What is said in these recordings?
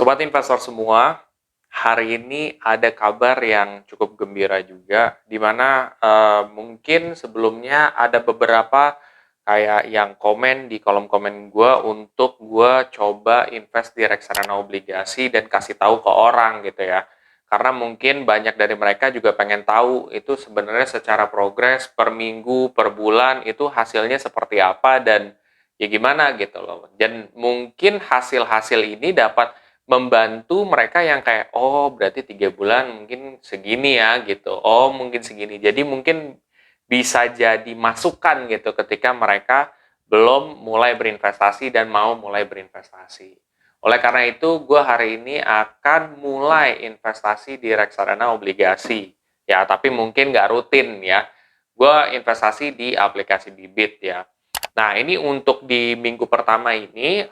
Sobat investor semua, hari ini ada kabar yang cukup gembira juga, di mana mungkin sebelumnya ada beberapa kayak yang komen di kolom komen gue untuk gue coba invest di reksadana obligasi dan kasih tahu ke orang gitu ya. Karena mungkin banyak dari mereka juga pengen tahu itu sebenarnya secara progres per minggu, per bulan itu hasilnya seperti apa dan ya gimana gitu loh. Dan mungkin hasil-hasil ini dapat membantu mereka yang kayak, oh berarti 3 bulan mungkin segini ya gitu, oh mungkin segini. Jadi mungkin bisa jadi masukan gitu ketika mereka belum mulai berinvestasi dan mau mulai berinvestasi. Oleh karena itu, gue hari ini akan mulai investasi di reksadana obligasi. Ya, tapi mungkin nggak rutin ya. Gue investasi di aplikasi Bibit ya. Nah, ini untuk di minggu pertama ini,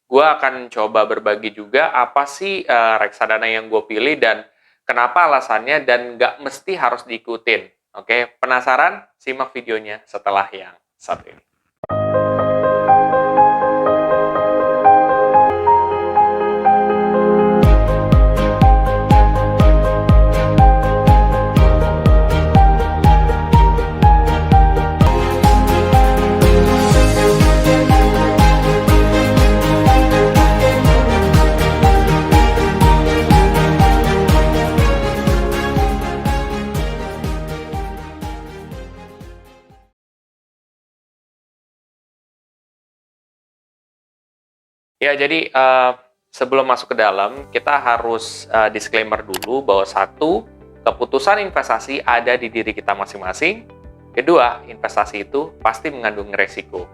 gue akan coba berbagi juga apa sih reksadana yang gue pilih dan kenapa alasannya dan nggak mesti harus diikutin. Oke, penasaran? Simak videonya setelah yang satu ini. Ya, jadi sebelum masuk ke dalam, kita harus disclaimer dulu bahwa satu, keputusan investasi ada di diri kita masing-masing. Kedua, investasi itu pasti mengandung resiko.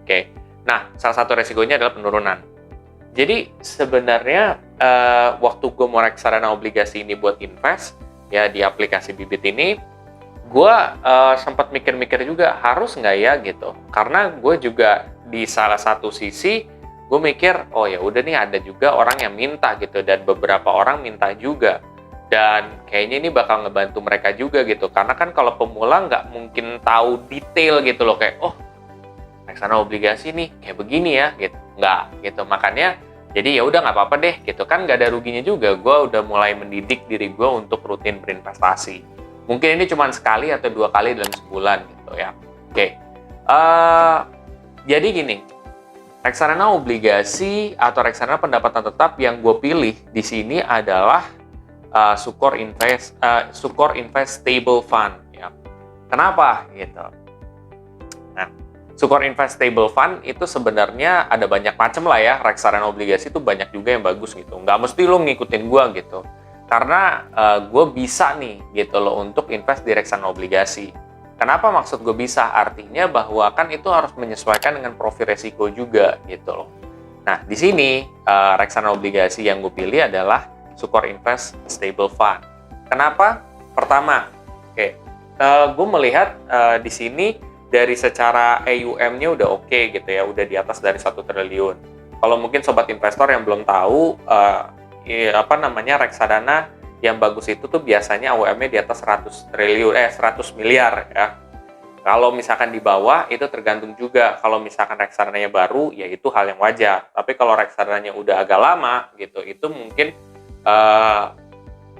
Oke, nah salah satu resikonya adalah penurunan. Jadi sebenarnya waktu gue mau reksadana obligasi ini buat invest, ya di aplikasi Bibit ini, gue sempat mikir-mikir juga harus nggak ya gitu. Karena gue juga di salah satu sisi gue mikir, oh ya udah nih ada juga orang yang minta gitu dan beberapa orang minta juga dan kayaknya ini bakal ngebantu mereka juga gitu karena kan kalau pemula nggak mungkin tahu detail gitu loh kayak oh reksadana obligasi nih kayak begini ya gitu nggak gitu makanya jadi ya udah nggak apa-apa deh gitu kan nggak ada ruginya juga gue udah mulai mendidik diri gue untuk rutin berinvestasi mungkin ini cuma sekali atau 2 kali dalam sebulan gitu ya oke jadi gini. Reksadana obligasi atau reksadana pendapatan tetap yang gue pilih di sini adalah Sukor Invest Stable Fund. Ya. Kenapa? Gitu. Nah, Sukor Invest Stable Fund itu sebenarnya ada banyak macam lah ya. Reksadana obligasi itu banyak juga yang bagus gitu. Nggak mesti lo ngikutin gue gitu. Karena gue bisa nih gitu loh untuk invest di reksadana obligasi. Kenapa maksud gue bisa? Artinya bahwa kan itu harus menyesuaikan dengan profil resiko juga gitu loh. Nah, di sini reksadana obligasi yang gue pilih adalah Sukor Invest Stable Fund. Kenapa? Pertama, gue melihat di sini dari secara AUM-nya udah oke gitu ya, udah di atas dari 1 triliun. Kalau mungkin sobat investor yang belum tahu, reksadana yang bagus itu tuh biasanya AUM-nya di atas 100 miliar ya. Kalau misalkan di bawah itu tergantung juga. Kalau misalkan reksadananya baru ya itu hal yang wajar. Tapi kalau reksadananya udah agak lama gitu, itu mungkin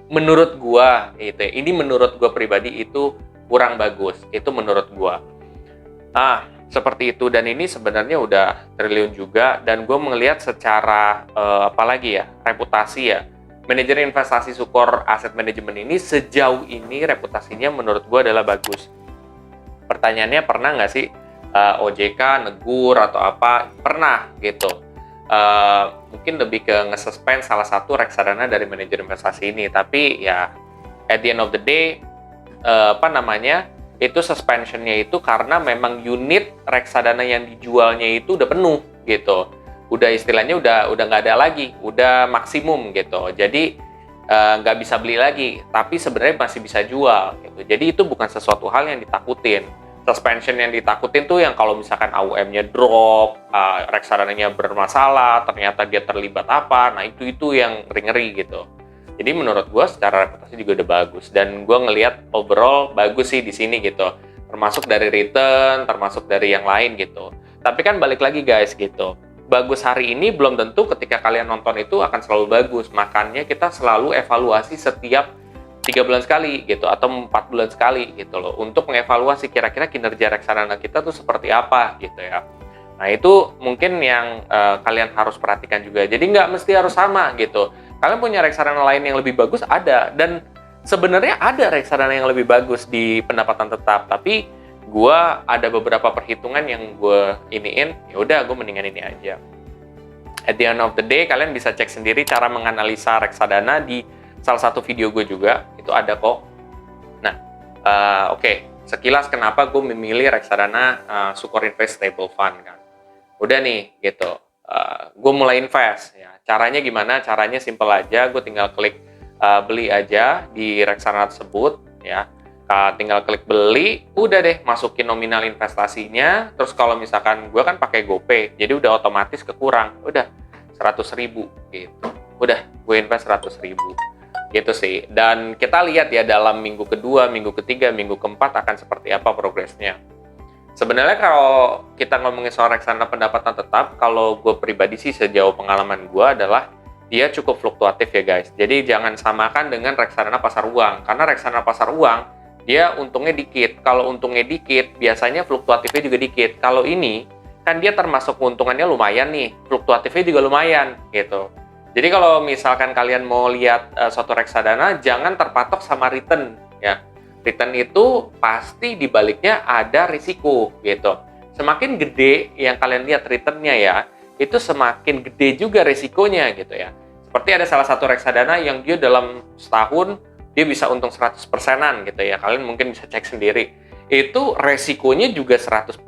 menurut gua itu ini menurut gua pribadi itu kurang bagus. Itu menurut gua. Seperti itu dan ini sebenarnya udah triliun juga dan gua melihat secara reputasi ya. Manajer investasi Sukor Asset Management ini sejauh ini reputasinya menurut gue adalah bagus. Pertanyaannya pernah nggak sih OJK negur atau apa? Pernah gitu. Mungkin lebih ke nge-suspend salah satu reksadana dari manajer investasi ini. Tapi ya at the end of the day itu suspensionnya itu karena memang unit reksadana yang dijualnya itu udah penuh gitu. Udah istilahnya udah nggak ada lagi, udah maksimum gitu. Jadi nggak bisa beli lagi, tapi sebenarnya masih bisa jual gitu. Jadi itu bukan sesuatu hal yang ditakutin. Suspension yang ditakutin tuh yang kalau misalkan AUM-nya drop, reksadananya bermasalah, ternyata dia terlibat apa, nah itu yang ngeri-ngeri gitu. Jadi menurut gue secara reputasi juga udah bagus dan gue ngelihat overall bagus sih di sini gitu. Termasuk dari return, termasuk dari yang lain gitu. Tapi kan balik lagi guys gitu. bagus hari ini belum tentu ketika kalian nonton itu akan selalu bagus. Makanya kita selalu evaluasi setiap 3 bulan sekali gitu, atau 4 bulan sekali gitu loh, untuk mengevaluasi kira-kira kinerja reksadana kita tuh seperti apa gitu ya. Nah itu mungkin yang kalian harus perhatikan juga. Jadi nggak mesti harus sama gitu. Kalian punya reksadana lain yang lebih bagus, ada. Dan sebenarnya ada reksadana yang lebih bagus di pendapatan tetap. Tapi gue ada beberapa perhitungan yang gue iniin, ya udah gue mendingan ini aja. At the end of the day, kalian bisa cek sendiri cara menganalisa reksadana di salah satu video gue juga, itu ada kok. Nah, oke. Sekilas kenapa gue memilih reksadana Sukor Invest Stable Fund kan. Udah nih, gitu. Gue mulai invest. Ya. Caranya gimana? Caranya simple aja. Gue tinggal klik beli aja di reksadana tersebut. Ya. Tinggal klik beli, udah deh masukin nominal investasinya. Terus kalau misalkan gue kan pakai GoPay, jadi udah otomatis kekurang. Udah 100.000 gitu. Udah, gue invest 100.000. Gitu sih. Dan kita lihat ya dalam minggu kedua, minggu ketiga, minggu keempat akan seperti apa progresnya. Sebenarnya kalau kita ngomongin soal reksadana pendapatan tetap, kalau gue pribadi sih sejauh pengalaman gue adalah dia cukup fluktuatif ya guys. Jadi jangan samakan dengan reksadana pasar uang. Karena reksadana pasar uang, dia untungnya dikit. Kalau untungnya dikit, biasanya fluktuatifnya juga dikit. Kalau ini, kan dia termasuk keuntungannya lumayan nih. Fluktuatifnya juga lumayan gitu. Jadi kalau misalkan kalian mau lihat suatu reksadana, jangan terpatok sama return ya. Return itu pasti di baliknya ada risiko gitu. Semakin gede yang kalian lihat returnnya ya, itu semakin gede juga risikonya gitu ya. Seperti ada salah satu reksadana yang dia dalam setahun dia bisa untung 100%-an gitu ya. Kalian mungkin bisa cek sendiri. Itu resikonya juga 100%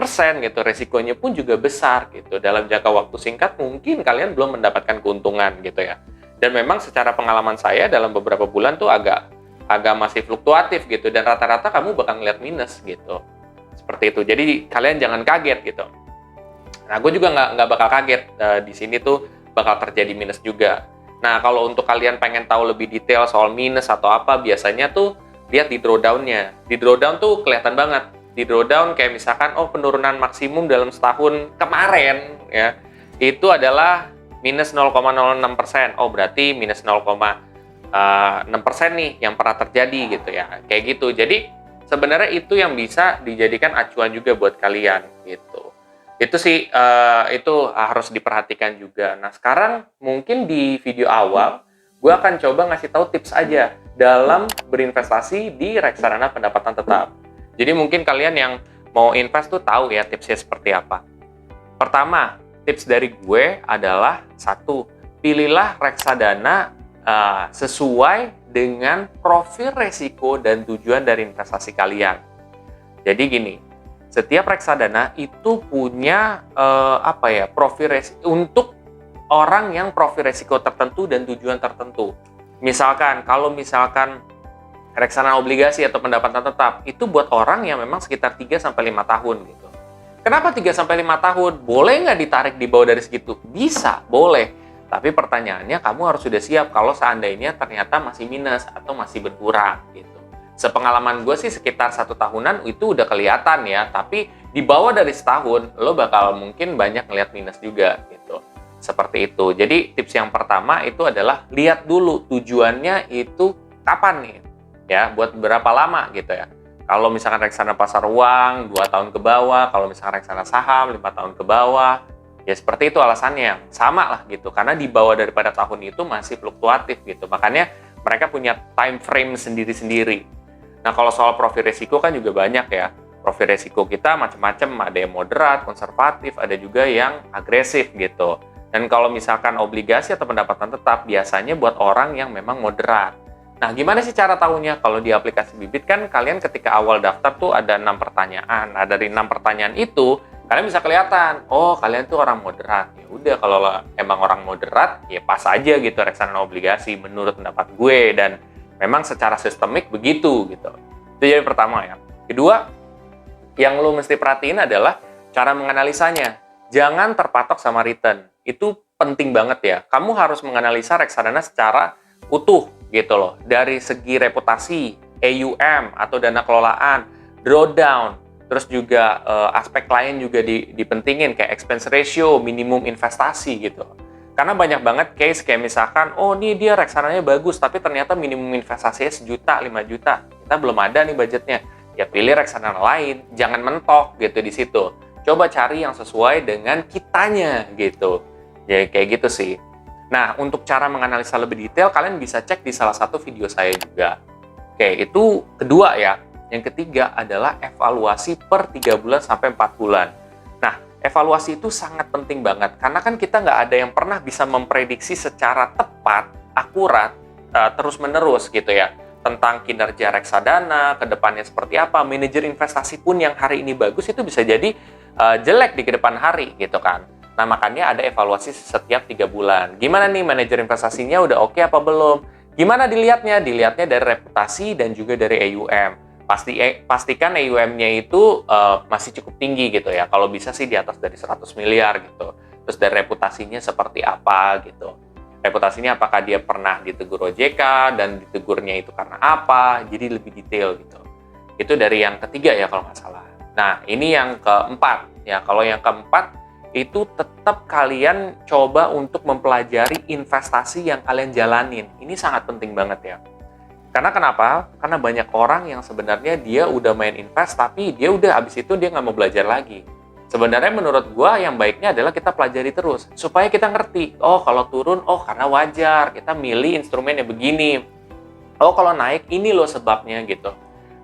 gitu, resikonya pun juga besar gitu. Dalam jangka waktu singkat mungkin kalian belum mendapatkan keuntungan gitu ya. Dan memang secara pengalaman saya dalam beberapa bulan tuh agak masih fluktuatif gitu, dan rata-rata kamu bakal ngeliat minus gitu. Seperti itu. Jadi kalian jangan kaget gitu. Nah, gue juga nggak bakal kaget di sini tuh bakal terjadi minus juga. Nah, kalau untuk kalian pengen tahu lebih detail soal minus atau apa, biasanya tuh lihat di drawdown-nya. Di drawdown tuh kelihatan banget. Di drawdown kayak misalkan, oh penurunan maksimum dalam setahun kemarin ya, itu adalah minus 0,06%. Oh berarti minus 0,6% nih yang pernah terjadi gitu ya. Kayak gitu. Jadi sebenarnya itu yang bisa dijadikan acuan juga buat kalian gitu. Itu sih, itu harus diperhatikan juga. Nah sekarang mungkin di video awal, gue akan coba ngasih tahu tips aja dalam berinvestasi di reksadana pendapatan tetap. Jadi mungkin kalian yang mau invest tuh tahu ya tipsnya seperti apa. Pertama, tips dari gue adalah satu, pilihlah reksadana sesuai dengan profil resiko dan tujuan dari investasi kalian. Jadi gini, setiap reksadana itu punya profil resiko untuk orang yang profil resiko tertentu dan tujuan tertentu. Misalkan, kalau misalkan reksadana obligasi atau pendapatan tetap, itu buat orang yang memang sekitar 3-5 tahun gitu. Kenapa 3-5 tahun? Boleh nggak ditarik di bawah dari segitu? Bisa, boleh. Tapi pertanyaannya, kamu harus sudah siap kalau seandainya ternyata masih minus atau masih berkurang gitu. Sepengalaman gue sih sekitar 1 tahunan itu udah kelihatan ya, tapi di bawah dari setahun, lo bakal mungkin banyak ngeliat minus juga gitu. Seperti itu. Jadi tips yang pertama itu adalah lihat dulu tujuannya itu kapan nih. Ya, buat berapa lama gitu ya. Kalau misalkan reksadana pasar uang 2 tahun ke bawah, kalau misalkan reksadana saham 5 tahun ke bawah, ya seperti itu alasannya. Sama lah gitu. Karena di bawah daripada tahun itu masih fluktuatif gitu. Makanya mereka punya time frame sendiri-sendiri. Nah, kalau soal profil risiko kan juga banyak ya. Profil risiko kita macam-macam, ada yang moderat, konservatif, ada juga yang agresif gitu. Dan kalau misalkan obligasi atau pendapatan tetap, biasanya buat orang yang memang moderat. Nah, gimana sih cara tahunya? Kalau di aplikasi Bibit kan kalian ketika awal daftar tuh ada 6 pertanyaan. Nah, dari 6 pertanyaan itu, kalian bisa kelihatan, oh kalian tuh orang moderat. Ya udah, kalau emang orang moderat, ya pas aja gitu reksadana obligasi menurut pendapat gue. Dan memang secara sistemik begitu gitu. Itu jadi pertama ya. Kedua, yang lo mesti perhatiin adalah cara menganalisanya. Jangan terpatok sama return. Itu penting banget ya. Kamu harus menganalisa reksadana secara utuh gitu loh. Dari segi reputasi, AUM atau dana kelolaan, drawdown, Terus juga aspek lain juga dipentingin kayak expense ratio, minimum investasi gitu. Karena banyak banget case kayak misalkan, oh nih dia reksadanya bagus, tapi ternyata minimum investasinya 1 juta, 5 juta. Kita belum ada nih budgetnya. Ya pilih reksadana lain, jangan mentok gitu di situ. Coba cari yang sesuai dengan kitanya gitu. Ya kayak gitu sih. Nah, untuk cara menganalisa lebih detail, kalian bisa cek di salah satu video saya juga. Oke, itu kedua ya. Yang ketiga adalah evaluasi per 3 bulan sampai 4 bulan. Nah, evaluasi itu sangat penting banget. Karena kan kita nggak ada yang pernah bisa memprediksi secara tepat, akurat, terus-menerus gitu ya. Tentang kinerja reksadana, ke depannya seperti apa. Manajer investasi pun yang hari ini bagus, itu bisa jadi jelek di ke depan hari gitu kan. Nah, makanya ada evaluasi setiap 3 bulan. Gimana nih manajer investasinya udah oke apa belum? Gimana dilihatnya? Dilihatnya dari reputasi dan juga dari AUM. Pastikan AUM-nya itu masih cukup tinggi gitu ya. Kalau bisa sih di atas dari 100 miliar gitu. Terus dari reputasinya seperti apa gitu. Reputasinya apakah dia pernah ditegur OJK dan ditegurnya itu karena apa. Jadi lebih detail gitu. Itu dari yang ketiga ya kalau nggak salah. Nah, ini yang keempat. Ya, kalau yang keempat itu tetap kalian coba untuk mempelajari investasi yang kalian jalanin. Ini sangat penting banget ya. Karena kenapa? Karena banyak orang yang sebenarnya dia udah main invest, tapi dia udah abis itu dia nggak mau belajar lagi. Sebenarnya menurut gua yang baiknya adalah kita pelajari terus, supaya kita ngerti, oh kalau turun, oh karena wajar, kita milih instrumen yang begini. Oh kalau naik, ini loh sebabnya gitu.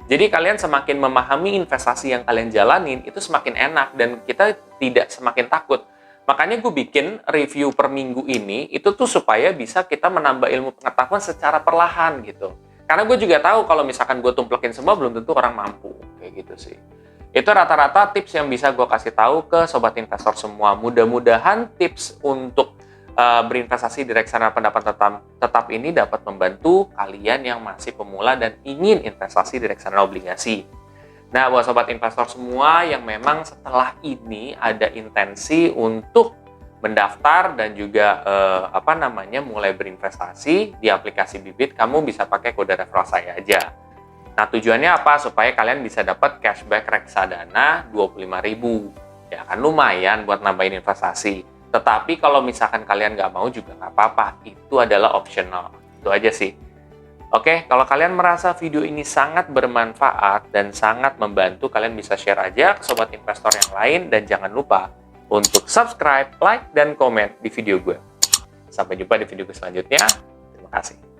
Jadi kalian semakin memahami investasi yang kalian jalanin, itu semakin enak, dan kita tidak semakin takut. Makanya gue bikin review per minggu ini, itu tuh supaya bisa kita menambah ilmu pengetahuan secara perlahan gitu. Karena gue juga tahu kalau misalkan gue tumplekin semua, belum tentu orang mampu. Kayak gitu sih. Itu rata-rata tips yang bisa gue kasih tahu ke sobat investor semua. Mudah-mudahan tips untuk berinvestasi di reksadana pendapatan tetap ini dapat membantu kalian yang masih pemula dan ingin investasi di reksadana obligasi. Nah, buat sobat investor semua yang memang setelah ini ada intensi untuk mendaftar dan juga mulai berinvestasi di aplikasi Bibit, kamu bisa pakai kode referral saya aja. Nah, tujuannya apa? Supaya kalian bisa dapat cashback reksadana 25.000. Ya kan lumayan buat nambahin investasi. Tetapi kalau misalkan kalian nggak mau juga nggak apa-apa. Itu adalah optional. Itu aja sih. Oke, kalau kalian merasa video ini sangat bermanfaat dan sangat membantu, kalian bisa share aja ke sobat investor yang lain. Dan jangan lupa untuk subscribe, like, dan komen di video gue. Sampai jumpa di video gue selanjutnya. Terima kasih.